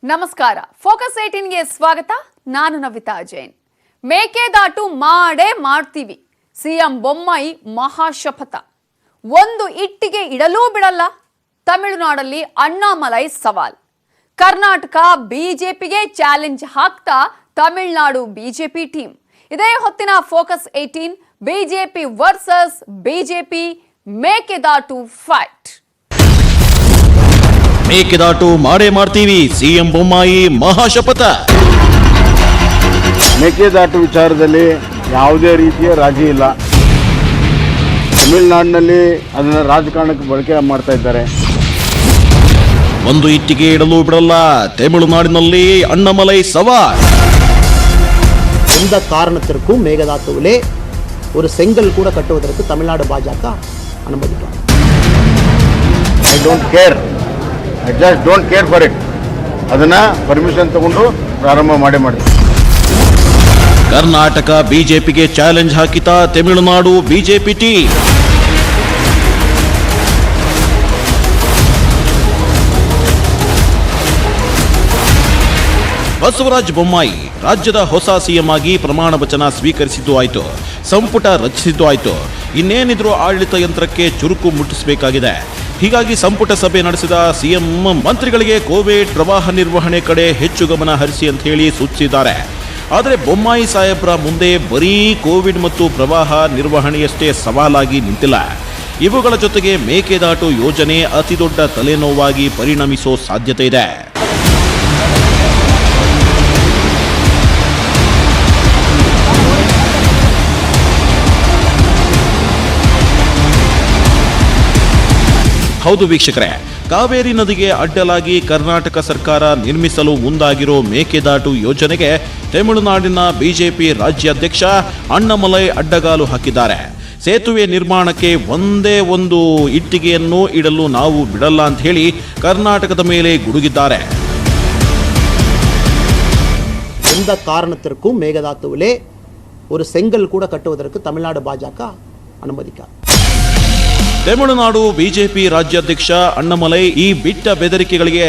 ನಮಸ್ಕಾರ ಫೋಕಸ್ 18 ಗೆ ಸ್ವಾಗತ. ನಾನು ನವಿತಾ ಜೈನ್. ಮೇಕೆದಾಟು ಮಾಡೇ ಮಾಡ್ತೀವಿ, ಸಿಎಂ ಬೊಮ್ಮಾಯಿ ಮಹಾಶಪಥ. ಒಂದು ಇಟ್ಟಿಗೆ ಇಡಲೂ ಬಿಡಲ್ಲ. ತಮಿಳುನಾಡಲ್ಲಿ ಅಣ್ಣಾಮಲೈ ಸವಾಲ್. ಕರ್ನಾಟಕ ಬಿಜೆಪಿಗೆ ಚಾಲೆಂಜ್ ಹಾಕ್ತಾ ತಮಿಳುನಾಡು ಬಿಜೆಪಿ ಟೀಮ್. ಇದೇ ಹೊತ್ತಿನ focus 18 BJP versus BJP Mekedatu fight. Mekedatu ಮಾಡೇ ಮಾಡ್ತೀವಿ, ಸಿಎಂ ಬೊಮ್ಮಾಯಿ ಮಹಾಶಪಥ. ಮೇಕೆದಾಟು ವಿಚಾರದಲ್ಲಿ ಯಾವುದೇ ರೀತಿಯ ರಾಜಿ ಇಲ್ಲ. ತಮಿಳುನಾಡಿನಲ್ಲಿ ಅದನ್ನು ರಾಜಕಾರಣಕ್ಕೆ ಬಳಕೆ ಮಾಡ್ತಾ ಇದ್ದಾರೆ. ಒಂದು ಇಟ್ಟಿಗೆ ಇಡಲು ಬಿಡಲ್ಲ. ತಮಿಳುನಾಡಿನಲ್ಲಿ ಅಣ್ಣಾಮಲೈ ಸವಾಲ್. எந்த காரணத்திற்கும் மேகதாத்துவிலே ஒரு செங்கல் கூட கட்டுவதற்கு தமிழ்நாடு பாஜக அனுமதிக்கலாம். I don't care, I just don't care for it. ಅದನ್ನ ಪರ್ಮಿಷನ್ ತಗೊಂಡು ಪ್ರಾರಂಭ ಮಾಡ್ತೀವಿ. ಕರ್ನಾಟಕ ಬಿಜೆಪಿಗೆ ಚಾಲೆಂಜ್ ಹಾಕಿತ ತಮಿಳುನಾಡು ಬಿಜೆಪಿ ಟೀಮ್. ಬಸವರಾಜ ಬೊಮ್ಮಾಯಿ ರಾಜ್ಯದ ಹೊಸ ಸಿಎಂ ಆಗಿ ಪ್ರಮಾಣ ವಚನ ಸ್ವೀಕರಿಸಿದ್ದು ಆಯ್ತು, ಸಂಪುಟ ರಚಿಸಿದ್ದು ಆಯ್ತು. ಇನ್ನೇನಿದ್ರು ಆಡಳಿತ ಯಂತ್ರಕ್ಕೆ ಚುರುಕು ಮುಟ್ಟಿಸಬೇಕಾಗಿದೆ. ಹೀಗಾಗಿ ಸಂಪುಟ ಸಭೆ ನಡೆಸಿದ ಸಿಎಂ ಮಂತ್ರಿಗಳಿಗೆ ಕೋವಿಡ್ ಪ್ರವಾಹ ನಿರ್ವಹಣೆ ಕಡೆ ಹೆಚ್ಚು ಗಮನ ಹರಿಸಿ ಅಂತ ಹೇಳಿ ಸೂಚಿಸಿದ್ದಾರೆ. ಆದರೆ ಬೊಮ್ಮಾಯಿ ಸಾಹೇಬ್ರ ಮುಂದೆ ಬರೀ ಕೋವಿಡ್ ಮತ್ತು ಪ್ರವಾಹ ನಿರ್ವಹಣೆಯಷ್ಟೇ ಸವಾಲಾಗಿ ನಿಂತಿಲ್ಲ. ಇವುಗಳ ಜೊತೆಗೆ ಮೇಕೆದಾಟು ಯೋಜನೆ ಅತಿದೊಡ್ಡ ತಲೆನೋವಾಗಿ ಪರಿಣಮಿಸೋ ಸಾಧ್ಯತೆ ಇದೆ. ಹೌದು ವೀಕ್ಷಕರೇ, ಕಾವೇರಿ ನದಿಗೆ ಅಡ್ಡಲಾಗಿ ಕರ್ನಾಟಕ ಸರ್ಕಾರ ನಿರ್ಮಿಸಲು ಮುಂದಾಗಿರೋ ಮೇಕೆದಾಟು ಯೋಜನೆಗೆ ತಮಿಳುನಾಡಿನ ಬಿಜೆಪಿ ರಾಜ್ಯಾಧ್ಯಕ್ಷ ಅಣ್ಣಾಮಲೈ ಅಡ್ಡಗಾಲು ಹಾಕಿದ್ದಾರೆ. ಸೇತುವೆ ನಿರ್ಮಾಣಕ್ಕೆ ಒಂದೇ ಒಂದು ಇಟ್ಟಿಗೆಯನ್ನು ಇಡಲು ನಾವು ಬಿಡಲ್ಲ ಅಂತ ಹೇಳಿ ಕರ್ನಾಟಕದ ಮೇಲೆ ಗುಡುಗಿದ್ದಾರೆ. எந்த காரணத்திற்கும் மேகதாத்துவிலே ஒரு செங்கல் கூட கட்டுவதற்கு தமிழ்நாடு பாஜக அனுமதிக்காது. ತಮಿಳುನಾಡು ಬಿಜೆಪಿ ರಾಜ್ಯಾಧ್ಯಕ್ಷ ಅಣ್ಣಾಮಲೈ ಈ ಬಿಟ್ಟ ಬೆದರಿಕೆಗಳಿಗೆ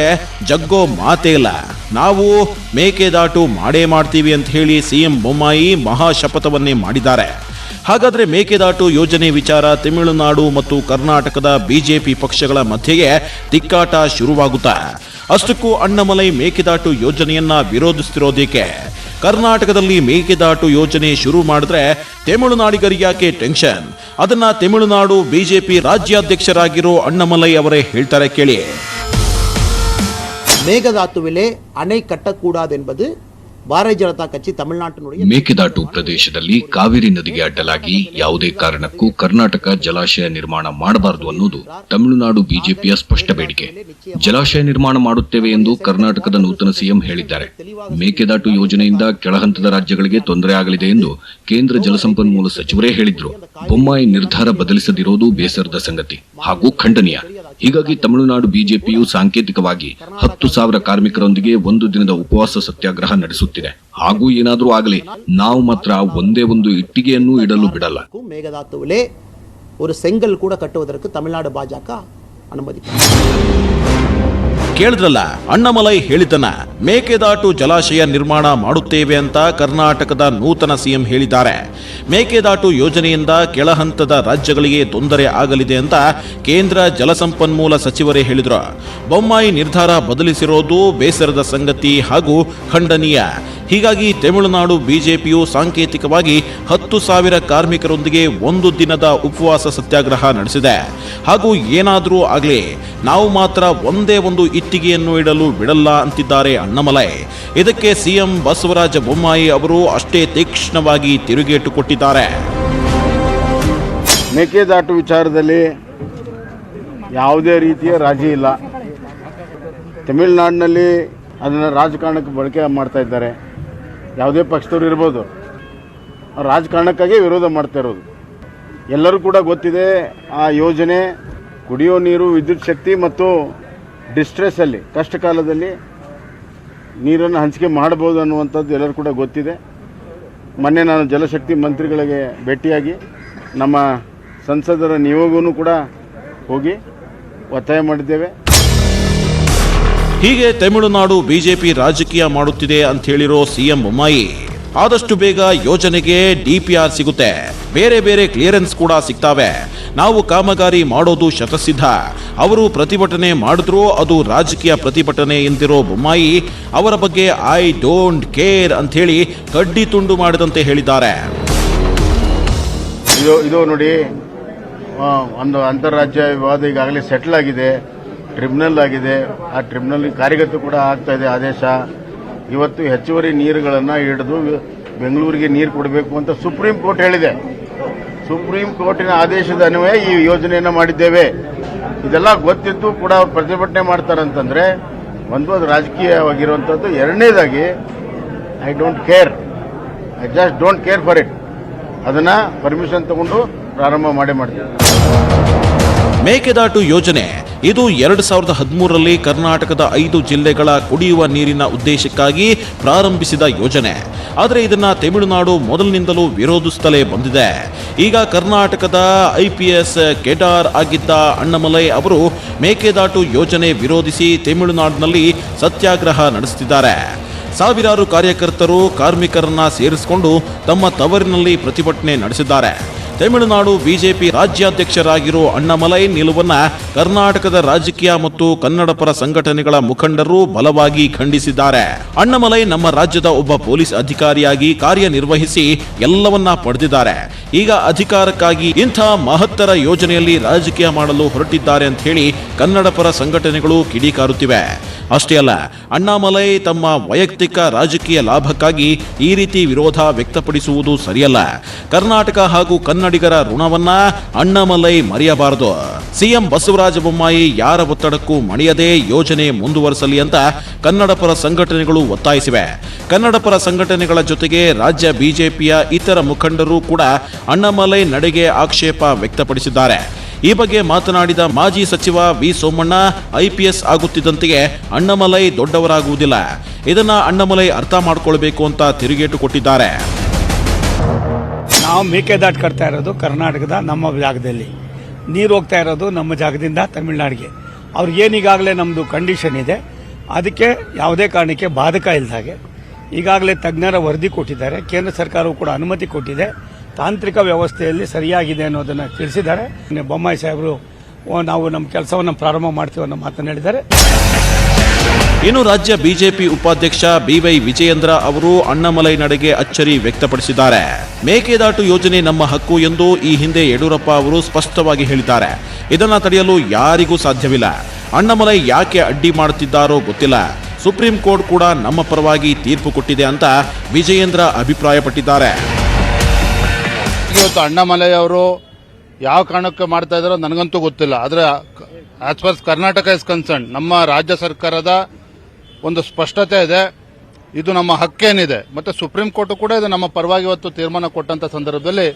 ಜಗ್ಗೋ ಮಾತೇ ಇಲ್ಲ. ನಾವು ಮೇಕೆದಾಟು ಮಾಡೇ ಮಾಡ್ತೀವಿ ಅಂತ ಹೇಳಿ ಸಿಎಂ ಬೊಮ್ಮಾಯಿ ಮಹಾಶಪಥವನ್ನೇ ಮಾಡಿದ್ದಾರೆ. ಹಾಗಾದ್ರೆ ಮೇಕೆದಾಟು ಯೋಜನೆ ವಿಚಾರ ತಮಿಳುನಾಡು ಮತ್ತು ಕರ್ನಾಟಕದ ಬಿಜೆಪಿ ಪಕ್ಷಗಳ ಮಧ್ಯೆಯೇ ತಿಕ್ಕಾಟ ಶುರುವಾಗುತ್ತಾ? ಅಷ್ಟಕ್ಕೂ ಅಣ್ಣಾಮಲೈ ಮೇಕೆದಾಟು ಯೋಜನೆಯನ್ನ ವಿರೋಧಿಸುತ್ತಿರೋದಕ್ಕೆ. ಕರ್ನಾಟಕದಲ್ಲಿ ಮೇಕೆದಾಟು ಯೋಜನೆ ಶುರು ಮಾಡಿದ್ರೆ ತಮಿಳುನಾಡಿಗರಿಗೆ ಯಾಕೆ ಟೆನ್ಷನ್? ಅದನ್ನ ತಮಿಳುನಾಡು ಬಿಜೆಪಿ ರಾಜ್ಯಾಧ್ಯಕ್ಷರಾಗಿರೋ ಅಣ್ಣಾಮಲೈ ಅವರೇ ಹೇಳ್ತಾರೆ, ಕೇಳಿ. மேகதாத்துவிலே அணை கட்டக்கூடாது என்பது ಭಾರತೀಯ ಜನತಾ ಕಚ್ಚಿ ತಮಿಳುನಾಡಿನ ಮೇಕೆದಾಟು ಪ್ರದೇಶದಲ್ಲಿ ಕಾವೇರಿ ನದಿಗೆ ಅಡ್ಡಲಾಗಿ ಯಾವುದೇ ಕಾರಣಕ್ಕೂ ಕರ್ನಾಟಕ ಜಲಾಶಯ ನಿರ್ಮಾಣ ಮಾಡಬಾರದು ಅನ್ನೋದು ತಮಿಳುನಾಡು ಬಿಜೆಪಿಯ ಸ್ಪಷ್ಟ ಬೇಡಿಕೆ. ಜಲಾಶಯ ನಿರ್ಮಾಣ ಮಾಡುತ್ತೇವೆ ಎಂದು ಕರ್ನಾಟಕದ ನೂತನ ಸಿಎಂ ಹೇಳಿದ್ದಾರೆ. ಮೇಕೆದಾಟು ಯೋಜನೆಯಿಂದ ಕೆಳಹಂತದ ರಾಜ್ಯಗಳಿಗೆ ತೊಂದರೆ ಆಗಲಿದೆ ಎಂದು ಕೇಂದ್ರ ಜಲಸಂಪನ್ಮೂಲ ಸಚಿವರೇ ಹೇಳಿದ್ರು. ಬೊಮ್ಮಾಯಿ ನಿರ್ಧಾರ ಬದಲಿಸದಿರೋದು ಬೇಸರದ ಸಂಗತಿ ಹಾಗೂ ಖಂಡನೀಯ. ಹೀಗಾಗಿ ತಮಿಳುನಾಡು ಬಿಜೆಪಿಯು ಸಾಂಕೇತಿಕವಾಗಿ 10,000 ಕಾರ್ಮಿಕರೊಂದಿಗೆ ಒಂದು ದಿನದ ಉಪವಾಸ ಸತ್ಯಾಗ್ರಹ ನಡೆಸುತ್ತಿದೆ. ಹಾಗೂ ಏನಾದರೂ ಆಗಲಿ, ನಾವು ಮಾತ್ರ ಒಂದೇ ಒಂದು ಇಟ್ಟಿಗೆಯನ್ನು ಇಡಲು ಬಿಡಲ್ಲ. ಮೇಘದಾತುವಿலே ஒரு செங்கல் கூட கட்டுவதற்கு தமிழ்நாடு பாஜக ಅನುಮತಿ. ಕೇಳಿದ್ರಲ್ಲ, ಅಣ್ಣಾಮಲೈ ಹೇಳಿದ್ದನ್ನ. ಮೇಕೆದಾಟು ಜಲಾಶಯ ನಿರ್ಮಾಣ ಮಾಡುತ್ತೇವೆ ಅಂತ ಕರ್ನಾಟಕದ ನೂತನ ಸಿಎಂ ಹೇಳಿದ್ದಾರೆ. ಮೇಕೆದಾಟು ಯೋಜನೆಯಿಂದ ಕೆಳಹಂತದ ರಾಜ್ಯಗಳಿಗೆ ತೊಂದರೆ ಆಗಲಿದೆ ಅಂತ ಕೇಂದ್ರ ಜಲಸಂಪನ್ಮೂಲ ಸಚಿವರೇ ಹೇಳಿದ್ರು. ಬೊಮ್ಮಾಯಿ ನಿರ್ಧಾರ ಬದಲಿಸಿರೋದು ಬೇಸರದ ಸಂಗತಿ ಹಾಗೂ ಖಂಡನೀಯ. ಹೀಗಾಗಿ ತಮಿಳುನಾಡು ಬಿಜೆಪಿಯು ಸಾಂಕೇತಿಕವಾಗಿ 10,000 ಕಾರ್ಮಿಕರೊಂದಿಗೆ ಒಂದು ದಿನದ ಉಪವಾಸ ಸತ್ಯಾಗ್ರಹ ನಡೆಸಿದೆ. ಹಾಗೂ ಏನಾದರೂ ಆಗಲಿ, ನಾವು ಮಾತ್ರ ಒಂದೇ ಒಂದು ಇಟ್ಟಿಗೆಯನ್ನು ಇಡಲು ಬಿಡಲ್ಲ ಅಂತಿದ್ದಾರೆ ಅಣ್ಣಾಮಲೈ. ಇದಕ್ಕೆ ಸಿಎಂ ಬಸವರಾಜ ಬೊಮ್ಮಾಯಿ ಅವರು ಅಷ್ಟೇ ತೀಕ್ಷ್ಣವಾಗಿ ತಿರುಗೇಟು ಕೊಟ್ಟಿದ್ದಾರೆ. ಮೇಕೆದಾಟು ವಿಚಾರದಲ್ಲಿ ಯಾವುದೇ ರೀತಿಯ ರಾಜಿ ಇಲ್ಲ. ತಮಿಳುನಾಡಿನಲ್ಲಿ ಅದನ್ನು ರಾಜಕಾರಣಕ್ಕೆ ಬಳಕೆ ಮಾಡ್ತಾ ಇದ್ದಾರೆ. ಯಾವುದೇ ಪಕ್ಷದವರು ಇರ್ಬೋದು, ರಾಜಕಾರಣಕ್ಕಾಗಿ ವಿರೋಧ ಮಾಡ್ತಾ ಇರೋದು ಎಲ್ಲರೂ ಕೂಡ ಗೊತ್ತಿದೆ. ಆ ಯೋಜನೆ ಕುಡಿಯೋ ನೀರು, ವಿದ್ಯುತ್ ಶಕ್ತಿ ಮತ್ತು ಡಿಸ್ಟ್ರೆಸ್ಸಲ್ಲಿ, ಕಷ್ಟ ಕಾಲದಲ್ಲಿ ನೀರನ್ನು ಹಂಚಿಕೆ ಮಾಡ್ಬೋದು ಅನ್ನುವಂಥದ್ದು ಎಲ್ಲರೂ ಕೂಡ ಗೊತ್ತಿದೆ. ಮೊನ್ನೆ ನಾನು ಜಲಶಕ್ತಿ ಮಂತ್ರಿಗಳಿಗೆ ಭೇಟಿಯಾಗಿ ನಮ್ಮ ಸಂಸದರ ನಿಯೋಗವೂ ಕೂಡ ಹೋಗಿ ಒತ್ತಾಯ ಮಾಡಿದ್ದೇವೆ. ಹೀಗೆ ತಮಿಳುನಾಡು ಬಿಜೆಪಿ ರಾಜಕೀಯ ಮಾಡುತ್ತಿದೆ ಅಂತ ಹೇಳಿರೋ ಸಿಎಂ ಬೊಮ್ಮಾಯಿ ಆದಷ್ಟು ಬೇಗ ಯೋಜನೆಗೆ ಡಿಪಿಆರ್ ಸಿಗುತ್ತೆ, ಬೇರೆ ಬೇರೆ ಕ್ಲಿಯರೆನ್ಸ್ ಕೂಡ ಸಿಗ್ತಾವೆ, ನಾವು ಕಾಮಗಾರಿ ಮಾಡೋದು ಶತಸಿದ್ಧ, ಅವರು ಪ್ರತಿಭಟನೆ ಮಾಡಿದ್ರು ಅದು ರಾಜಕೀಯ ಪ್ರತಿಭಟನೆ ಎಂದಿರೋ ಬೊಮ್ಮಾಯಿ ಅವರ ಬಗ್ಗೆ ಐ ಡೋಂಟ್ ಕೇರ್ ಅಂತ ಹೇಳಿ ಕಡ್ಡಿ ತುಂಡು ಮಾಡಿದಂತೆ ಹೇಳಿದ್ದಾರೆ. ಇದು ನೋಡಿ, ಒಂದು ಅಂತಾರಾಜ್ಯ ವಿವಾದ ಈಗಾಗಲೇ ಸೆಟ್ಲ್ ಆಗಿದೆ, ಟ್ರಿಬ್ಯುನಲ್ ಆಗಿದೆ. ಆ ಟ್ರಿಬ್ಯುನಲ್ ಕಾರ್ಯಗತ ಕೂಡ ಆಗ್ತಾ ಇದೆ ಆದೇಶ. ಇವತ್ತು ಹೆಚ್ಚುವರಿ ನೀರುಗಳನ್ನು ಹಿಡಿದು ಬೆಂಗಳೂರಿಗೆ ನೀರು ಕೊಡಬೇಕು ಅಂತ ಸುಪ್ರೀಂ ಕೋರ್ಟ್ ಹೇಳಿದೆ. ಸುಪ್ರೀಂ ಕೋರ್ಟಿನ ಆದೇಶದ ಅನ್ವಯ ಈ ಯೋಜನೆಯನ್ನು ಮಾಡಿದ್ದೇವೆ. ಇದೆಲ್ಲ ಗೊತ್ತಿದ್ದು ಕೂಡ ಅವ್ರು ಪ್ರತಿಭಟನೆ ಮಾಡ್ತಾರಂತಂದ್ರೆ ಒಂದು ಅದು ರಾಜಕೀಯವಾಗಿರುವಂಥದ್ದು. ಎರಡನೇದಾಗಿ I don't care, I just don't care for it. ಅದನ್ನ ಪರ್ಮಿಷನ್ ತಗೊಂಡು ಪ್ರಾರಂಭ ಮಾಡ್ತೀವಿ. ಮೇಕೆದಾಟು ಯೋಜನೆ ಇದು 2013ರಲ್ಲಿ ಕರ್ನಾಟಕದ 5 ಜಿಲ್ಲೆಗಳ ಕುಡಿಯುವ ನೀರಿನ ಉದ್ದೇಶಕ್ಕಾಗಿ ಪ್ರಾರಂಭಿಸಿದ ಯೋಜನೆ. ಆದರೆ ಇದನ್ನ ತಮಿಳುನಾಡು ಮೊದಲಿನಿಂದಲೂ ವಿರೋಧಿಸುತ್ತಲೇ ಬಂದಿದೆ. ಈಗ ಕರ್ನಾಟಕದ IPS ಕೇಡರ್ ಆಗಿದ್ದ ಅಣ್ಣಾಮಲೈ ಅವರು ಮೇಕೆದಾಟು ಯೋಜನೆ ವಿರೋಧಿಸಿ ತಮಿಳುನಾಡಿನಲ್ಲಿ ಸತ್ಯಾಗ್ರಹ ನಡೆಸುತ್ತಿದ್ದಾರೆ. ಸಾವಿರಾರು ಕಾರ್ಯಕರ್ತರು ಕಾರ್ಮಿಕರನ್ನ ಸೇರಿಸಿಕೊಂಡು ತಮ್ಮ ತವರಿನಲ್ಲಿ ಪ್ರತಿಭಟನೆ ನಡೆಸಿದ್ದಾರೆ. ತಮಿಳುನಾಡು ಬಿಜೆಪಿ ರಾಜ್ಯಾಧ್ಯಕ್ಷರಾಗಿರೋ ಅಣ್ಣಾಮಲೈ ನಿಲುವನ್ನ ಕರ್ನಾಟಕದ ರಾಜಕೀಯ ಮತ್ತು ಕನ್ನಡಪರ ಸಂಘಟನೆಗಳ ಮುಖಂಡರು ಬಲವಾಗಿ ಖಂಡಿಸಿದ್ದಾರೆ. ಅಣ್ಣಾಮಲೈ ನಮ್ಮ ರಾಜ್ಯದ ಒಬ್ಬ ಪೊಲೀಸ್ ಅಧಿಕಾರಿಯಾಗಿ ಕಾರ್ಯನಿರ್ವಹಿಸಿ ಎಲ್ಲವನ್ನ ಪಡೆದಿದ್ದಾರೆ. ಈಗ ಅಧಿಕಾರಕ್ಕಾಗಿ ಇಂಥ ಮಹತ್ತರ ಯೋಜನೆಯಲ್ಲಿ ರಾಜಕೀಯ ಮಾಡಲು ಹೊರಟಿದ್ದಾರೆ ಅಂತ ಹೇಳಿ ಕನ್ನಡಪರ ಸಂಘಟನೆಗಳು ಕಿಡಿಕಾರುತ್ತಿವೆ. ಅಷ್ಟೇ ಅಲ್ಲ, ಅಣ್ಣಾಮಲೈ ತಮ್ಮ ವೈಯಕ್ತಿಕ ರಾಜಕೀಯ ಲಾಭಕ್ಕಾಗಿ ಈ ರೀತಿ ವಿರೋಧ ವ್ಯಕ್ತಪಡಿಸುವುದು ಸರಿಯಲ್ಲ. ಕರ್ನಾಟಕ ಹಾಗೂ ಕನ್ನಡಿಗರ ಋಣವನ್ನ ಅಣ್ಣಾಮಲೈ ಮರೆಯಬಾರದು. ಸಿಎಂ ಬಸವರಾಜ ಬೊಮ್ಮಾಯಿ ಯಾರ ಒತ್ತಡಕ್ಕೂ ಮಣಿಯದೆ ಯೋಜನೆ ಮುಂದುವರಿಸಲಿ ಅಂತ ಕನ್ನಡಪರ ಸಂಘಟನೆಗಳು ಒತ್ತಾಯಿಸಿವೆ. ಕನ್ನಡಪರ ಸಂಘಟನೆಗಳ ಜೊತೆಗೆ ರಾಜ್ಯ ಬಿಜೆಪಿಯ ಇತರ ಮುಖಂಡರು ಕೂಡ ಅಣ್ಣಾಮಲೈ ನಡೆಗೆ ಆಕ್ಷೇಪ ವ್ಯಕ್ತಪಡಿಸಿದ್ದಾರೆ. ಈ ಬಗ್ಗೆ ಮಾತನಾಡಿದ ಮಾಜಿ ಸಚಿವ ವಿ ಸೋಮಣ್ಣ, IPS ಆಗುತ್ತಿದ್ದಂತೆಯೇ ಅಣ್ಣಾಮಲೈ ದೊಡ್ಡವರಾಗುವುದಿಲ್ಲ, ಇದನ್ನ ಅಣ್ಣಾಮಲೈ ಅರ್ಥ ಮಾಡ್ಕೊಳ್ಬೇಕು ಅಂತ ತಿರುಗೇಟು ಕೊಟ್ಟಿದ್ದಾರೆ. ನಾವು ಮೇಕೆದಾಟು ಕಟ್ತಾ ಇರೋದು ಕರ್ನಾಟಕದ ನಮ್ಮ ಜಾಗದಲ್ಲಿ, ನೀರು ಹೋಗ್ತಾ ಇರೋದು ನಮ್ಮ ಜಾಗದಿಂದ ತಮಿಳುನಾಡಿಗೆ. ಅವ್ರಿಗೇನೀಗಾಗಲೇ ನಮ್ಮದು ಕಂಡೀಷನ್ ಇದೆ, ಅದಕ್ಕೆ ಯಾವುದೇ ಕಾರಣಕ್ಕೆ ಬಾಧಕ ಇಲ್ಲದಾಗೆ ಈಗಾಗಲೇ ತಜ್ಞರ ವರದಿ ಕೊಟ್ಟಿದ್ದಾರೆ. ಕೇಂದ್ರ ಸರ್ಕಾರವು ಕೂಡ ಅನುಮತಿ ಕೊಟ್ಟಿದೆ. ತಾಂತ್ರಿಕ ವ್ಯವಸ್ಥೆಯಲ್ಲಿ ಸರಿಯಾಗಿದೆ ಅನ್ನೋದನ್ನು ತಿಳಿಸಿದ್ದಾರೆ. ಬೊಮ್ಮಾಯಿ ಸಾಹೇಬರು ನಾವು ನಮ್ಮ ಕೆಲಸವನ್ನು ಪ್ರಾರಂಭ ಮಾಡ್ತೀವಿ ಅನ್ನೋ ಮಾತನ್ನು ಹೇಳಿದ್ದಾರೆ. ಇನ್ನು ರಾಜ್ಯ ಬಿಜೆಪಿ ಉಪಾಧ್ಯಕ್ಷ BY ವಿಜಯೇಂದ್ರ ಅವರು ಅಣ್ಣಾಮಲೈ ನಡೆಗೆ ಅಚ್ಚರಿ ವ್ಯಕ್ತಪಡಿಸಿದ್ದಾರೆ. ಮೇಕೆದಾಟು ಯೋಜನೆ ನಮ್ಮ ಹಕ್ಕು ಎಂದು ಈ ಹಿಂದೆ ಯಡಿಯೂರಪ್ಪ ಅವರು ಸ್ಪಷ್ಟವಾಗಿ ಹೇಳಿದ್ದಾರೆ. ಇದನ್ನ ತಡೆಯಲು ಯಾರಿಗೂ ಸಾಧ್ಯವಿಲ್ಲ. ಅಣ್ಣಾಮಲೈ ಯಾಕೆ ಅಡ್ಡಿ ಮಾಡುತ್ತಿದ್ದಾರೋ ಗೊತ್ತಿಲ್ಲ. ಸುಪ್ರೀಂ ಕೋರ್ಟ್ ಕೂಡ ನಮ್ಮ ಪರವಾಗಿ ತೀರ್ಪು ಕೊಟ್ಟಿದೆ ಅಂತ ವಿಜಯೇಂದ್ರ ಅಭಿಪ್ರಾಯಪಟ್ಟಿದ್ದಾರೆ. ಇವತ್ತು ಅಣ್ಣಾಮಲೈ ಅವರು ಯಾವ ಕಾರಣಕ್ಕೆ ಮಾಡ್ತಾ ಇದ್ದಾರೋ ನನಗಂತೂ ಗೊತ್ತಿಲ್ಲ. ಆದರೆ as for Karnataka is concern, ನಮ್ಮ ರಾಜ್ಯ ಸರ್ಕಾರದ ಒಂದು ಸ್ಪಷ್ಟತೆ ಇದೆ, ಇದು ನಮ್ಮ ಹಕ್ಕೇನಿದೆ. ಮತ್ತೆ ಸುಪ್ರೀಂ ಕೋರ್ಟ್ ಕೂಡ ಇದು ನಮ್ಮ ಪರವಾಗಿ ಇವತ್ತು ತೀರ್ಮಾನ ಕೊಟ್ಟಂತ ಸಂದರ್ಭದಲ್ಲಿ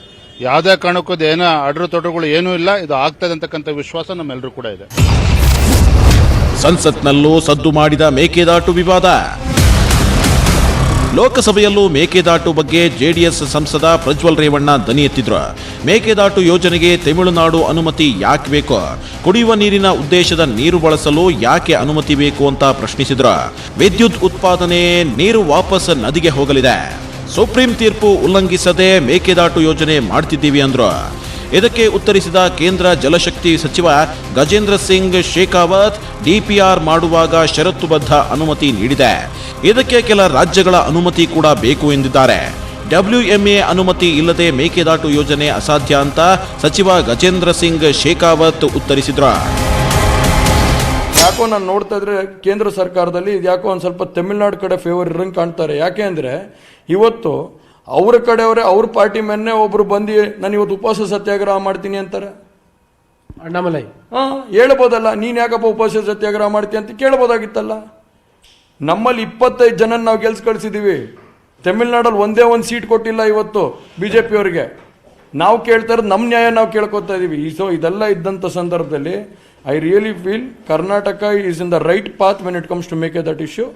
ಯಾವುದೇ ಕಾರಣಕ್ಕೂ ಏನೋ ಅಡ್ರು ಏನೂ ಇಲ್ಲ, ಇದು ಆಗ್ತದೆ ಅಂತಕ್ಕಂಥ ವಿಶ್ವಾಸ ನಮ್ಮೆಲ್ಲರೂ ಕೂಡ ಇದೆ. ಸಂಸತ್ನಲ್ಲೂ ಸದ್ದು ಮಾಡಿದ ಮೇಕೆದಾಟು ವಿವಾದ. ಲೋಕಸಭೆಯಲ್ಲೂ ಮೇಕೆದಾಟು ಬಗ್ಗೆ ಜೆಡಿಎಸ್ ಸಂಸದ ಪ್ರಜ್ವಲ್ ರೇವಣ್ಣ ದನಿ ಎತ್ತಿದ್ರು. ಮೇಕೆದಾಟು ಯೋಜನೆಗೆ ತಮಿಳುನಾಡು ಅನುಮತಿ ಯಾಕೆ ಬೇಕು, ಕುಡಿಯುವ ನೀರಿನ ಉದ್ದೇಶದ ನೀರು ಬಳಸಲು ಯಾಕೆ ಅನುಮತಿ ಬೇಕು ಅಂತ ಪ್ರಶ್ನಿಸಿದ್ರು. ವಿದ್ಯುತ್ ಉತ್ಪಾದನೆ ನೀರು ವಾಪಸ್ ನದಿಗೆ ಹೋಗಲಿದೆ, ಸುಪ್ರೀಂ ತೀರ್ಪು ಉಲ್ಲಂಘಿಸದೆ ಮೇಕೆದಾಟು ಯೋಜನೆ ಮಾಡ್ತಿದ್ದೀವಿ ಅಂದ್ರು. ಇದಕ್ಕೆ ಉತ್ತರಿಸಿದ ಕೇಂದ್ರ ಜಲಶಕ್ತಿ ಸಚಿವ ಗಜೇಂದ್ರ ಸಿಂಗ್ ಶೇಖಾವತ್ ಡಿಪಿಆರ್ ಮಾಡುವಾಗ ಷರತ್ತುಬದ್ಧ ಅನುಮತಿ ನೀಡಿದೆ, ಇದಕ್ಕೆ ಕೆಲ ರಾಜ್ಯಗಳ ಅನುಮತಿ ಕೂಡ ಬೇಕು ಎಂದಿದ್ದಾರೆ. WMA ಅನುಮತಿ ಇಲ್ಲದೆ ಮೇಕೆದಾಟು ಯೋಜನೆ ಅಸಾಧ್ಯ ಅಂತ ಸಚಿವ ಗಜೇಂದ್ರ ಸಿಂಗ್ ಶೇಖಾವತ್ ಉತ್ತರಿಸಿದ್ರು. ಯಾಕೋ ನಾನು ನೋಡ್ತಾ ಇದ್ರೆ ಕೇಂದ್ರ ಸರ್ಕಾರದಲ್ಲಿ ಯಾಕೋ ಒಂದು ಸ್ವಲ್ಪ ತಮಿಳುನಾಡು ಕಡೆ ಫೇವರ್ ಇರಂಗೆ ಕಾಣ್ತಾರೆ. ಯಾಕೆ ಅಂದರೆ ಇವತ್ತು ಅವ್ರ ಕಡೆಯವರೇ ಅವ್ರ ಪಾರ್ಟಿ ಮೇನೆ ಒಬ್ರು ಬಂದು ನಾನು ಇವತ್ತು ಉಪವಾಸ ಸತ್ಯಾಗ್ರಹ ಮಾಡ್ತೀನಿ ಅಂತಾರೆ. ಅಣ್ಣಾಮಲೈ ಹೇಳ್ಬೋದಲ್ಲ, ನೀನು ಯಾಕಪ್ಪ ಉಪವಾಸ ಸತ್ಯಾಗ್ರಹ ಮಾಡ್ತೀನಿ ಅಂತ ಕೇಳ್ಬೋದಾಗಿತ್ತಲ್ಲ. ನಮ್ಮಲ್ಲಿ 25 ಜನ ನಾವು ಗೆಲ್ಸ್ ಕಳಿಸಿದ್ದೀವಿ. ತಮಿಳ್ನಾಡಲ್ಲಿ ಒಂದೇ ಒಂದು ಸೀಟ್ ಕೊಟ್ಟಿಲ್ಲ ಇವತ್ತು BJP ಅವರಿಗೆ. ನಾವು ಕೇಳ್ತಾ ಇರೋದು ನಮ್ಮ ನ್ಯಾಯ ನಾವು ಕೇಳ್ಕೊತಾ ಇದ್ದೀವಿ. ಸೊ ಇದೆಲ್ಲ ಇದ್ದಂಥ ಸಂದರ್ಭದಲ್ಲಿ I really feel Karnataka is in the right path when it comes to make that issue.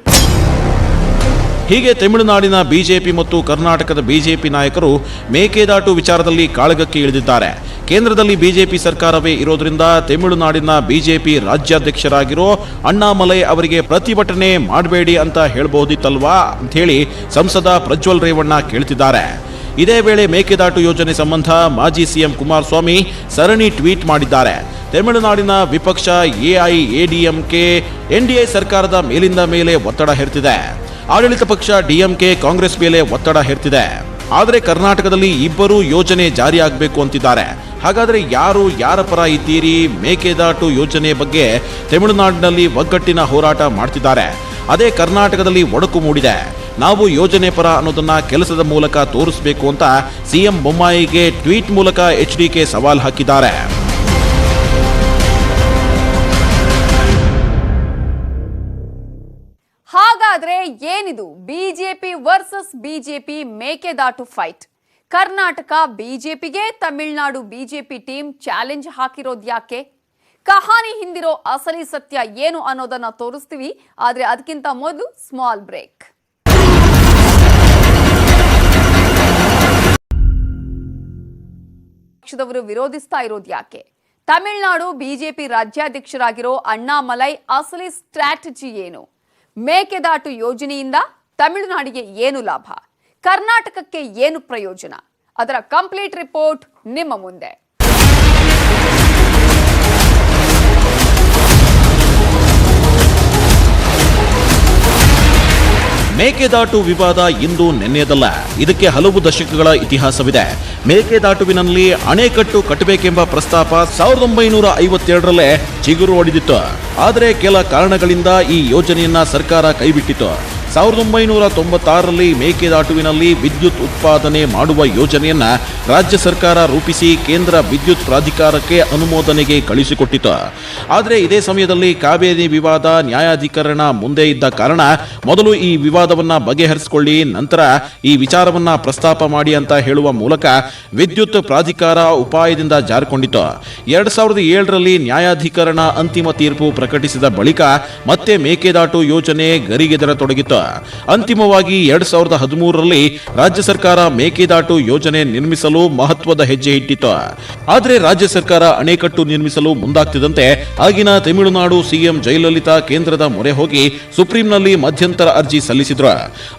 ಹೀಗೆ ತಮಿಳುನಾಡಿನ ಬಿಜೆಪಿ ಮತ್ತು ಕರ್ನಾಟಕದ ಬಿಜೆಪಿ ನಾಯಕರು ಮೇಕೆದಾಟು ವಿಚಾರದಲ್ಲಿ ಕಾಳಗಕ್ಕೆ ಇಳಿದಿದ್ದಾರೆ. ಕೇಂದ್ರದಲ್ಲಿ ಬಿಜೆಪಿ ಸರ್ಕಾರವೇ ಇರೋದ್ರಿಂದ ತಮಿಳುನಾಡಿನ ಬಿಜೆಪಿ ರಾಜ್ಯಾಧ್ಯಕ್ಷರಾಗಿರೋ ಅಣ್ಣಾಮಲೈ ಅವರಿಗೆ ಪ್ರತಿಭಟನೆ ಮಾಡಬೇಡಿ ಅಂತ ಹೇಳಬಹುದಿತ್ತಲ್ವಾ ಅಂತ ಹೇಳಿ ಸಂಸದ ಪ್ರಜ್ವಲ್ ರೇವಣ್ಣ ಕೇಳ್ತಿದ್ದಾರೆ. ಇದೇ ವೇಳೆ ಮೇಕೆದಾಟು ಯೋಜನೆ ಸಂಬಂಧ ಮಾಜಿ ಸಿಎಂ ಕುಮಾರಸ್ವಾಮಿ ಸರಣಿ ಟ್ವೀಟ್ ಮಾಡಿದ್ದಾರೆ. ತಮಿಳುನಾಡಿನ ವಿಪಕ್ಷ ಎಐಎಡಿಎಂಕೆ ಎನ್ಡಿಎ ಸರ್ಕಾರದ ಮೇಲಿಂದ ಮೇಲೆ ಒತ್ತಡ ಹೇರ್ತಿದೆ. ಆಡಳಿತ ಪಕ್ಷ ಡಿಎಂಕೆ ಕಾಂಗ್ರೆಸ್ ಮೇಲೆ ಒತ್ತಡ ಹೇರ್ತಿದೆ. ಆದರೆ ಕರ್ನಾಟಕದಲ್ಲಿ ಇಬ್ಬರು ಯೋಜನೆ ಜಾರಿಯಾಗಬೇಕು ಅಂತಿದ್ದಾರೆ. ಹಾಗಾದರೆ ಯಾರು ಯಾರ ಪರ ಇದ್ದೀರಿ? ಮೇಕೆದಾಟು ಯೋಜನೆ ಬಗ್ಗೆ ತಮಿಳುನಾಡಿನಲ್ಲಿ ಒಗ್ಗಟ್ಟಿನ ಹೋರಾಟ ಮಾಡ್ತಿದ್ದಾರೆ. ಅದೇ ಕರ್ನಾಟಕದಲ್ಲಿ ಒಡಕು ಮೂಡಿದೆ. ನಾವು ಯೋಜನೆ ಪರ ಅನ್ನೋದನ್ನ ಕೆಲಸದ ಮೂಲಕ ತೋರಿಸಬೇಕು ಅಂತ ಸಿಎಂ ಬೊಮ್ಮಾಯಿಗೆ ಟ್ವೀಟ್ ಮೂಲಕ ಎಚ್ಡಿಕೆ ಸವಾಲ್ ಹಾಕಿದ್ದಾರೆ. ಹಾಗಾದ್ರೆ ಏನಿದು BJP versus BJP Mekedatu fight? Karnataka ಬಿಜೆಪಿಗೆ ತಮಿಳುನಾಡು ಬಿಜೆಪಿ ಟೀಮ್ ಚಾಲೆಂಜ್ ಹಾಕಿರೋದು ಯಾಕೆ? ಕಹಾನಿ ಹಿಂದಿರೋ ಅಸಲಿ ಸತ್ಯ ಏನು ಅನ್ನೋದನ್ನ ತೋರಿಸ್ತೀವಿ. ಆದ್ರೆ ಅದಕ್ಕಿಂತ ಮೊದಲು ಸ್ಮಾಲ್ ಬ್ರೇಕ್. ಪಕ್ಷದವರು ವಿರೋಧಿಸ್ತಾ ಇರೋದು ಯಾಕೆ? ತಮಿಳುನಾಡು ಬಿಜೆಪಿ ರಾಜ್ಯಾಧ್ಯಕ್ಷರಾಗಿರೋ ಅಣ್ಣಾಮಲೈ ಅಸಲಿ ಸ್ಟ್ರಾಟಜಿ ಏನು? ಮೇಕೆದಾಟು ಯೋಜನೆಯಿಂದ ತಮಿಳುನಾಡಿಗೆ ಏನು ಲಾಭ? ಕರ್ನಾಟಕಕ್ಕೆ ಏನು ಪ್ರಯೋಜನ? ಅದರ ಕಂಪ್ಲೀಟ್ ರಿಪೋರ್ಟ್ ನಿಮ್ಮ ಮುಂದೆ. ಮೇಕೆದಾಟು ವಿವಾದ ಇಂದು ನೆನ್ನೆಯದಲ್ಲ. ಇದಕ್ಕೆ ಹಲವು ದಶಕಗಳ ಇತಿಹಾಸವಿದೆ. ಮೇಕೆದಾಟುವಿನಲ್ಲಿ ಅಣೆಕಟ್ಟು ಕಟ್ಟಬೇಕೆಂಬ ಪ್ರಸ್ತಾಪ 1952ರಲ್ಲೇ ಚಿಗುರು ಹೊಡೆದಿತ್ತು. ಆದರೆ ಕೆಲ ಕಾರಣಗಳಿಂದ ಈ ಯೋಜನೆಯನ್ನ ಸರ್ಕಾರ ಕೈಬಿಟ್ಟಿತು. 1996ರಲ್ಲಿ ಮೇಕೆದಾಟುವಿನಲ್ಲಿ ವಿದ್ಯುತ್ ಉತ್ಪಾದನೆ ಮಾಡುವ ಯೋಜನೆಯನ್ನ ರಾಜ್ಯ ಸರ್ಕಾರ ರೂಪಿಸಿ ಕೇಂದ್ರ ವಿದ್ಯುತ್ ಪ್ರಾಧಿಕಾರಕ್ಕೆ ಅನುಮೋದನೆಗೆ ಕಳಿಸಿಕೊಟ್ಟಿತು. ಆದರೆ ಇದೇ ಸಮಯದಲ್ಲಿ ಕಾವೇರಿ ವಿವಾದ ನ್ಯಾಯಾಧಿಕರಣ ಮುಂದೆ ಇದ್ದ ಕಾರಣ ಮೊದಲು ಈ ವಿವಾದವನ್ನ ಬಗೆಹರಿಸಿಕೊಳ್ಳಿ, ನಂತರ ಈ ವಿಚಾರವನ್ನ ಪ್ರಸ್ತಾಪ ಮಾಡಿ ಅಂತ ಹೇಳುವ ಮೂಲಕ ವಿದ್ಯುತ್ ಪ್ರಾಧಿಕಾರ ಉಪಾಯದಿಂದ ಜಾರಿಕೊಂಡಿತು. 2007ರಲ್ಲಿ ನ್ಯಾಯಾಧಿಕರಣ ಅಂತಿಮ ತೀರ್ಪು ಪ್ರಕಟಿಸಿದ ಬಳಿಕ ಮತ್ತೆ ಮೇಕೆದಾಟು ಯೋಜನೆ ಗರಿಗೆದರತೊಡಗಿತು. ಅಂತಿಮವಾಗಿ 2013ರಲ್ಲಿ ರಾಜ್ಯ ಸರ್ಕಾರ ಮೇಕೆದಾಟು ಯೋಜನೆ ನಿರ್ಮಿಸಲು ಮಹತ್ವದ ಹೆಜ್ಜೆ ಇಟ್ಟಿತು. ಆದರೆ ರಾಜ್ಯ ಸರ್ಕಾರ ಅಣೆಕಟ್ಟು ನಿರ್ಮಿಸಲು ಮುಂದಾಗ್ತಿದ್ದಂತೆ ಆಗಿನ ತಮಿಳುನಾಡು ಸಿಎಂ ಜಯಲಲಿತಾ ಕೇಂದ್ರದ ಮೊರೆ ಹೋಗಿ ಸುಪ್ರೀಂನಲ್ಲಿ ಮಧ್ಯಂತರ ಅರ್ಜಿ ಸಲ್ಲಿಸಿದ್ರು.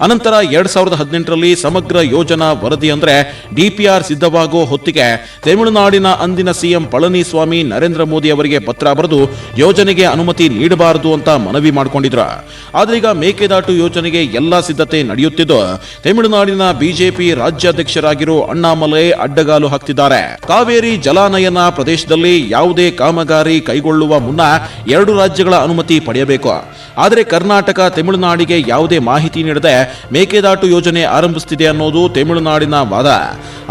ಅನಂತರ 2018ರಲ್ಲಿ ಸಮಗ್ರ ಯೋಜನಾ ವರದಿ ಅಂದ್ರೆ ಡಿಪಿಆರ್ ಸಿದ್ಧವಾಗೋ ಹೊತ್ತಿಗೆ ತಮಿಳುನಾಡಿನ ಅಂದಿನ ಸಿಎಂ ಪಳನಿಸ್ವಾಮಿ ನರೇಂದ್ರ ಮೋದಿ ಅವರಿಗೆ ಪತ್ರ ಬರೆದು ಯೋಜನೆಗೆ ಅನುಮತಿ ನೀಡಬಾರದು ಅಂತ ಮನವಿ ಮಾಡಿಕೊಂಡಿದ್ರು. ಆದ್ರೀಗ ಮೇಕೆದಾಟು ಯೋಜನೆಗೆ ಎಲ್ಲಾ ಸಿದ್ಧತೆ ನಡೆಯುತ್ತಿದ್ದು ತಮಿಳುನಾಡಿನ ಬಿಜೆಪಿ ರಾಜ್ಯಾಧ್ಯಕ್ಷರಾಗಿರೋ ಅಣ್ಣಾಮಲೈ ಅಡ್ಡಗಾಲು ಹಾಕ್ತಿದ್ದಾರೆ. ಕಾವೇರಿ ಜಲಾನಯನ ಪ್ರದೇಶದಲ್ಲಿ ಯಾವುದೇ ಕಾಮಗಾರಿ ಕೈಗೊಳ್ಳುವ ಮುನ್ನ 2 ರಾಜ್ಯಗಳ ಅನುಮತಿ ಪಡೆಯಬೇಕು. ಆದರೆ ಕರ್ನಾಟಕ ತಮಿಳುನಾಡಿಗೆ ಯಾವುದೇ ಮಾಹಿತಿ ನೀಡದೆ ಮೇಕೆದಾಟು ಯೋಜನೆ ಆರಂಭಿಸುತ್ತಿದೆ ಅನ್ನೋದು ತಮಿಳುನಾಡಿನ ವಾದ.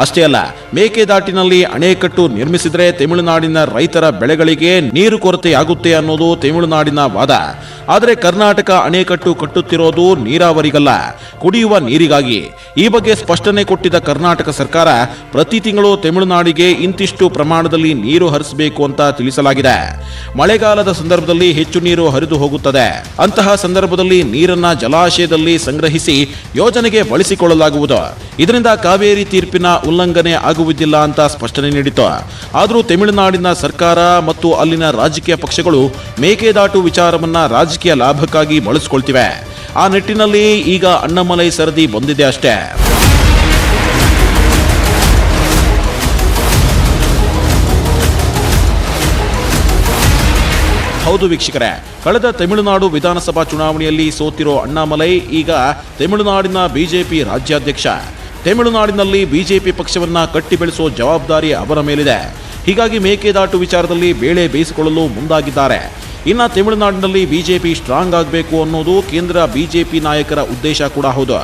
ಅಷ್ಟೇ ಅಲ್ಲ, ಮೇಕೆದಾಟಿನಲ್ಲಿ ಅಣೆಕಟ್ಟು ನಿರ್ಮಿಸಿದರೆ ತಮಿಳುನಾಡಿನ ರೈತರ ಬೆಳೆಗಳಿಗೆ ನೀರು ಕೊರತೆಯಾಗುತ್ತೆ ಅನ್ನೋದು ತಮಿಳುನಾಡಿನ ವಾದ. ಆದರೆ ಕರ್ನಾಟಕ ಅಣೆಕಟ್ಟು ಕಟ್ಟುತ್ತಿರೋದು ನೀರಾವರಿಗಲ್ಲ, ಕುಡಿಯುವ ನೀರಿಗಾಗಿ. ಈ ಬಗ್ಗೆ ಸ್ಪಷ್ಟನೆ ಕೊಟ್ಟಿದ್ದ ಕರ್ನಾಟಕ ಸರ್ಕಾರ ಪ್ರತಿ ತಿಂಗಳು ತಮಿಳುನಾಡಿಗೆ ಇಂತಿಷ್ಟು ಪ್ರಮಾಣದಲ್ಲಿ ನೀರು ಹರಿಸಬೇಕು ಅಂತ ತಿಳಿಸಲಾಗಿದೆ. ಮಳೆಗಾಲದ ಸಂದರ್ಭದಲ್ಲಿ ಹೆಚ್ಚು ನೀರು ಹರಿದು ಹೋಗುತ್ತದೆ. ಅಂತಹ ಸಂದರ್ಭದಲ್ಲಿ ನೀರನ್ನ ಜಲಾಶಯದಲ್ಲಿ ಸಂಗ್ರಹಿಸಿ ಯೋಜನೆಗೆ ಬಳಸಿಕೊಳ್ಳಲಾಗುವುದು. ಇದರಿಂದ ಕಾವೇರಿ ತೀರ್ಪಿನ ಉಲ್ಲಂಘನೆ ಆಗುವುದಿಲ್ಲ ಅಂತ ಸ್ಪಷ್ಟನೆ ನೀಡಿತು. ಆದರೂ ತಮಿಳುನಾಡಿನ ಸರ್ಕಾರ ಮತ್ತು ಅಲ್ಲಿನ ರಾಜಕೀಯ ಪಕ್ಷಗಳು ಮೇಕೆದಾಟು ವಿಚಾರವನ್ನ ರಾಜಕೀಯ ಲಾಭಕ್ಕಾಗಿ ಬಳಸಿಕೊಳ್ತಿವೆ. ಆ ನಿಟ್ಟಿನಲ್ಲಿ ಈಗ ಅಣ್ಣಾಮಲೈ ಸರದಿ ಬಂದಿದೆ ಅಷ್ಟೇ. ಹೌದು ವೀಕ್ಷಕರೇ, ಕಳೆದ ತಮಿಳುನಾಡು ವಿಧಾನಸಭಾ ಚುನಾವಣೆಯಲ್ಲಿ ಸೋತಿರೋ ಅಣ್ಣಾಮಲೈ ಈಗ ತಮಿಳುನಾಡಿನ ಬಿಜೆಪಿ ರಾಜ್ಯಾಧ್ಯಕ್ಷ. ತಮಿಳುನಾಡಿನಲ್ಲಿ ಬಿಜೆಪಿ ಪಕ್ಷವನ್ನ ಕಟ್ಟಿ ಬೆಳೆಸೋ ಜವಾಬ್ದಾರಿ ಅವರ ಮೇಲಿದೆ. ಹೀಗಾಗಿ ಮೇಕೆದಾಟು ವಿಚಾರದಲ್ಲಿ ಬೇಳೆ ಬೇಯಿಸಿಕೊಳ್ಳಲು ಮುಂದಾಗಿದ್ದಾರೆ. ಇನ್ನು ತಮಿಳುನಾಡಿನಲ್ಲಿ ಬಿಜೆಪಿ ಸ್ಟ್ರಾಂಗ್ ಆಗಬೇಕು ಅನ್ನೋದು ಕೇಂದ್ರ ಬಿಜೆಪಿ ನಾಯಕರ ಉದ್ದೇಶ ಕೂಡ ಹೌದು.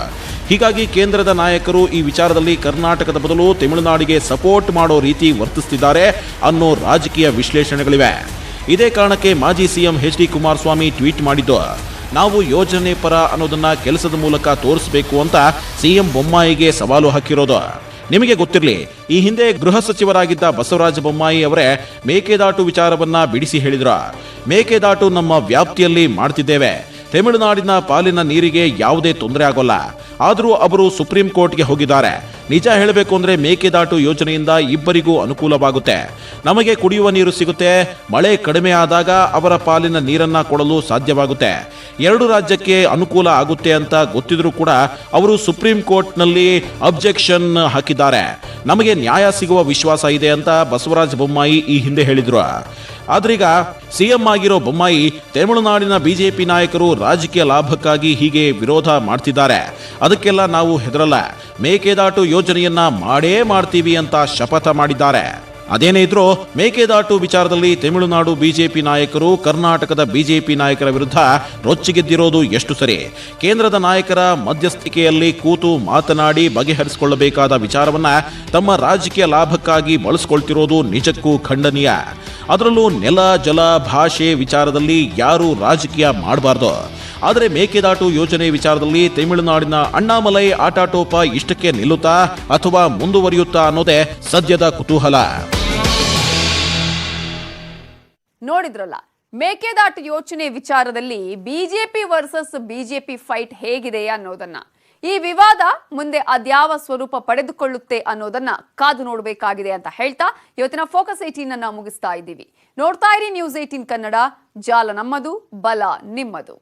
ಹೀಗಾಗಿ ಕೇಂದ್ರದ ನಾಯಕರು ಈ ವಿಚಾರದಲ್ಲಿ ಕರ್ನಾಟಕದ ಬದಲು ತಮಿಳುನಾಡಿಗೆ ಸಪೋರ್ಟ್ ಮಾಡೋ ರೀತಿ ವರ್ತಿಸುತ್ತಿದ್ದಾರೆ ಅನ್ನೋ ರಾಜಕೀಯ ವಿಶ್ಲೇಷಣೆಗಳಿವೆ. ಇದೇ ಕಾರಣಕ್ಕೆ ಮಾಜಿ ಸಿಎಂ ಎಚ್.ಡಿ. ಕುಮಾರಸ್ವಾಮಿ ಟ್ವೀಟ್ ಮಾಡಿದ್ದು, ನಾವು ಯೋಜನೆ ಪರ ಅನ್ನೋದನ್ನ ಕೆಲಸದ ಮೂಲಕ ತೋರಿಸಬೇಕು ಅಂತ ಸಿಎಂ ಬೊಮ್ಮಾಯಿಗೆ ಸವಾಲು ಹಾಕಿರೋದು. ನಿಮಗೆ ಗೊತ್ತಿರಲಿ, ಈ ಹಿಂದೆ ಗೃಹ ಸಚಿವರಾಗಿದ್ದ ಬಸವರಾಜ ಬೊಮ್ಮಾಯಿ ಅವರೇ ಮೇಕೆದಾಟು ವಿಚಾರವನ್ನ ಬಿಡಿಸಿ ಹೇಳಿದ್ರು. ಮೇಕೆದಾಟು ನಮ್ಮ ವ್ಯಾಪ್ತಿಯಲ್ಲಿ ಮಾಡ್ತಿದ್ದೇವೆ, ತಮಿಳುನಾಡಿನ ಪಾಲಿನ ನೀರಿಗೆ ಯಾವುದೇ ತೊಂದರೆ ಆಗೋಲ್ಲ. ಆದರೂ ಅವರು ಸುಪ್ರೀಂ ಕೋರ್ಟ್ಗೆ ಹೋಗಿದ್ದಾರೆ. ನಿಜ ಹೇಳಬೇಕು ಅಂದ್ರೆ ಮೇಕೆದಾಟು ಯೋಜನೆಯಿಂದ ಇಬ್ಬರಿಗೂ ಅನುಕೂಲವಾಗುತ್ತೆ. ನಮಗೆ ಕುಡಿಯುವ ನೀರು ಸಿಗುತ್ತೆ, ಮಳೆ ಕಡಿಮೆ ಆದಾಗ ಅವರ ಪಾಲಿನ ನೀರನ್ನ ಕೊಡಲು ಸಾಧ್ಯವಾಗುತ್ತೆ. ಎರಡು ರಾಜ್ಯಕ್ಕೆ ಅನುಕೂಲ ಆಗುತ್ತೆ ಅಂತ ಗೊತ್ತಿದ್ರೂ ಕೂಡ ಅವರು ಸುಪ್ರೀಂ ಕೋರ್ಟ್ನಲ್ಲಿ ಅಬ್ಜೆಕ್ಷನ್ ಹಾಕಿದ್ದಾರೆ. ನಮಗೆ ನ್ಯಾಯ ಸಿಗುವ ವಿಶ್ವಾಸ ಇದೆ ಅಂತ ಬಸವರಾಜ ಬೊಮ್ಮಾಯಿ ಈ ಹಿಂದೆ ಹೇಳಿದ್ರು. ಆದ್ರೀಗ ಸಿಎಂ ಆಗಿರೋ ಬೊಮ್ಮಾಯಿ ತಮಿಳುನಾಡಿನ ಬಿಜೆಪಿ ನಾಯಕರು ರಾಜಕೀಯ ಲಾಭಕ್ಕಾಗಿ ಹೀಗೆ ವಿರೋಧ ಮಾಡ್ತಿದ್ದಾರೆ, ಅದಕ್ಕೆಲ್ಲ ನಾವು ಹೆದರಲ್ಲ, ಮೇಕೆದಾಟು ಯೋಜನೆಯನ್ನ ಮಾಡೇ ಮಾಡ್ತೀವಿ ಅಂತ ಶಪಥ ಮಾಡಿದ್ದಾರೆ. ಅದೇನೇ ಇದ್ರೂ ಮೇಕೆದಾಟು ವಿಚಾರದಲ್ಲಿ ತಮಿಳುನಾಡು ಬಿಜೆಪಿ ನಾಯಕರು ಕರ್ನಾಟಕದ ಬಿಜೆಪಿ ನಾಯಕರ ವಿರುದ್ಧ ರೊಚ್ಚಿಗೆದ್ದಿರೋದು ಎಷ್ಟು ಸರಿ? ಕೇಂದ್ರದ ನಾಯಕರ ಮಧ್ಯಸ್ಥಿಕೆಯಲ್ಲಿ ಕೂತು ಮಾತನಾಡಿ ಬಗೆಹರಿಸಿಕೊಳ್ಳಬೇಕಾದ ವಿಚಾರವನ್ನ ತಮ್ಮ ರಾಜಕೀಯ ಲಾಭಕ್ಕಾಗಿ ಬಳಸಿಕೊಳ್ತಿರೋದು ನಿಜಕ್ಕೂ ಖಂಡನೀಯ. ಅದರಲ್ಲೂ ನೆಲ, ಜಲ, ಭಾಷೆ ವಿಚಾರದಲ್ಲಿ ಯಾರೂ ರಾಜಕೀಯ ಮಾಡಬಾರ್ದು. ಆದರೆ ಮೇಕೆದಾಟು ಯೋಜನೆ ವಿಚಾರದಲ್ಲಿ ತಮಿಳುನಾಡಿನ ಅಣ್ಣಾಮಲೈ ಆಟಾಟೋಪ ಇಷ್ಟಕ್ಕೆ ನಿಲ್ಲುತ್ತಾ ಅಥವಾ ಮುಂದುವರಿಯುತ್ತಾ ಅನ್ನೋದೇ ಸದ್ಯದ ಕುತೂಹಲ. ನೋಡಿದ್ರಲ್ಲ, ಮೇಕೆದಾಟು ಯೋಜನೆ ವಿಚಾರದಲ್ಲಿ ಬಿಜೆಪಿ ವರ್ಸಸ್ ಬಿಜೆಪಿ ಫೈಟ್ ಹೇಗಿದೆ ಅನ್ನೋದನ್ನ. ಈ ವಿವಾದ ಮುಂದೆ ಅದ್ಯಾವ ಸ್ವರೂಪ ಪಡೆದುಕೊಳ್ಳುತ್ತೆ ಅನ್ನೋದನ್ನ ಕಾದು ನೋಡಬೇಕಾಗಿದೆ ಅಂತ ಹೇಳ್ತಾ ಇವತ್ತಿನ ಫೋಕಸ್ 18 ಅನ್ನ ಮುಗಿಸ್ತಾ ಇದ್ದೀವಿ. ನೋಡ್ತಾ ಇರಿ ನ್ಯೂಸ್ 18 ಕನ್ನಡ. ಜಾಲ ನಮ್ಮದು, ಬಲ ನಿಮ್ಮದು.